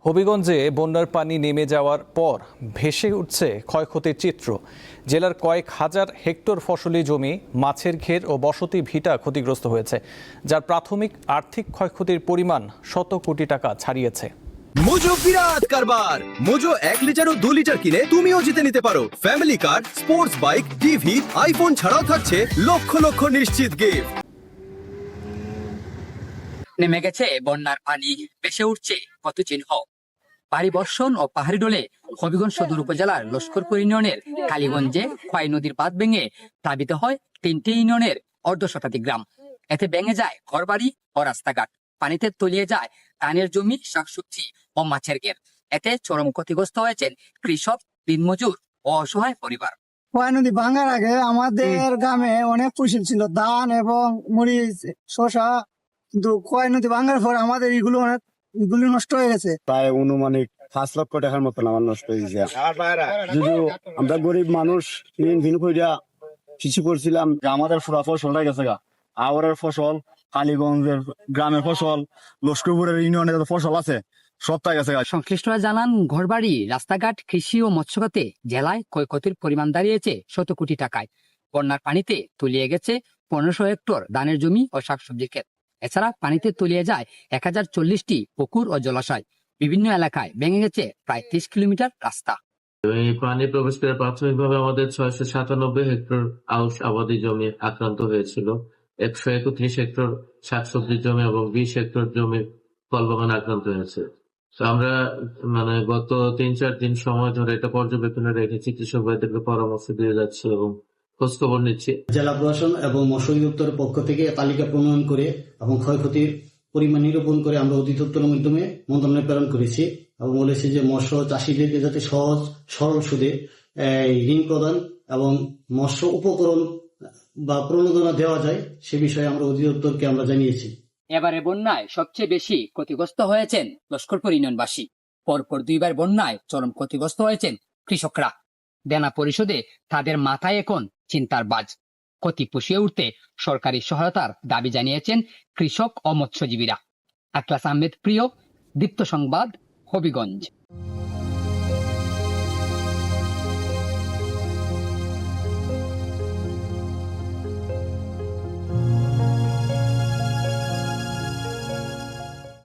হবিগঞ্জে বন্যার পানি নেমে যাওয়ার পর ভেসে উঠছে ক্ষয়ক্ষতির চিত্র। জেলার কয়েক হাজার হেক্টর ফসলি জমি, মাছের ঘের ও বসতি ভিটা ক্ষতিগ্রস্ত হয়েছে, যার প্রাথমিক আর্থিক ক্ষয়ক্ষতির পরিমাণ শত কোটি টাকা ছাড়িয়েছে। মোজো বিরাট কারবার। মোজো 1 লিটার ও 2 লিটার কিনে তুমিও জিতে নিতে পারো ফ্যামিলি কার, স্পোর্টস বাইক, টিভি, আইফোন ছাড়াও থাকছে লক্ষ লক্ষ নিশ্চিত গিফট। নেমে গেছে বন্যার পানি, ভেসে উঠছে কত চিহ্ন। ভারী বর্ষণ ও পাহাড়ি ডলে হবিগঞ্জ সদর উপজেলার লস্করপুর ইউনিয়নের কালীগঞ্জে খোয়াই নদীর বাঁধ ভেঙে প্লাবিত হয় 3টি ইউনিয়নের অর্ধশতাধিক গ্রাম। এতে ভেঙে যায় ঘরবাড়ি ও রাস্তাঘাট, পানিতে তলিয়ে যায় ধানের জমি, শাকসবজি ও মাছের ঘের। এতে চরম ক্ষতিগ্রস্ত হয়েছেন কৃষক, দিনমজুর ও অসহায় পরিবার। খোয়াই নদী ভাঙার আগে আমাদের গ্রামে অনেক ফসল ছিল, ধান এবং মরিচ, শসা। কিন্তু খোয়াই নদী ভাঙার পর আমাদের এগুলো নষ্ট হয়ে গেছে। প্রায় অনুমানিক 5 লক্ষ টাকার মতন আমার নষ্ট হয়ে গেছে। যদিও আমরা গরিব মানুষ, ঋণ কইরা কিছু করছিলাম, আমাদের পুরা ফসলটা গেছে গা। আওয়ারের ফসল, কালীগঞ্জের গ্রামের ফসল, লস্করপুরের ইউনিয়নের ফসল আছে, সবটাই গেছে গা। সংশ্লিষ্টরা জানান, ঘরবাড়ি, রাস্তাঘাট, কৃষি ও মৎস্য খাতে জেলায় ক্ষয়ক্ষতির পরিমাণ দাঁড়িয়েছে শত কোটি টাকায়। বন্যার পানিতে তলিয়ে গেছে 1500 হেক্টর ধানের জমি ও শাকসবজির ক্ষেত। এছাড়া পানিতে তলিয়ে যায় 1040টি পুকুর ও জলাশয়। বিভিন্ন এলাকায় ভেঙে গেছে প্রায় 30 কিলোমিটার রাস্তা। এই পানি প্রবেশ করে প্রাথমিকভাবে আমাদের 697 হেক্টর আউশ আবাদি জমি আক্রান্ত হয়েছিল। 131 হেক্টর শাকসবজির জমি এবং 20 হেক্টর জমি ফল বাগান আক্রান্ত হয়েছে। তো আমরা গত 3-4 দিন সময় ধরে এটা পর্যবেক্ষণে রেখেছি, কৃষক ভাইদেরকে পরামর্শ দিয়ে যাচ্ছি এবং খোঁজখবর নিচ্ছি। জেলা প্রশাসন এবং মৎস্য অধিদপ্তরের পক্ষ থেকে তালিকা প্রণয়ন করে এবং ক্ষয়ক্ষতির পরিমাণ নিরূপণ করে আমরা অধিদপ্তরের মাধ্যমে মন্ত্রণালয়ে প্রেরণ করেছি এবং বলেছি যে মৎস্য চাষীদেরকে যাতে সহজ সরল সুদে ঋণ প্রদান এবং মৎস্য উপকরণ বা প্রণোদনা দেওয়া যায় সে বিষয়ে আমরা অধিদপ্তরকে আমরা জানিয়েছি। এবারে বন্যায় সবচেয়ে বেশি ক্ষতিগ্রস্ত হয়েছেন লস্করপুর ইউনিয়নবাসী। পরপর 2বার বন্যায় চরম ক্ষতিগ্রস্ত হয়েছেন কৃষকরা। দেনা পরিশোধে তাদের মাথায় এখন চিন্তার বাজ। ক্ষতি পুষিয়ে উঠতে সরকারি সহায়তার দাবি জানিয়েছেন কৃষক ও মৎস্যজীবীরা। আকলাস আহমেদ প্রিয়, দীপ্ত সংবাদ, হবিগঞ্জ।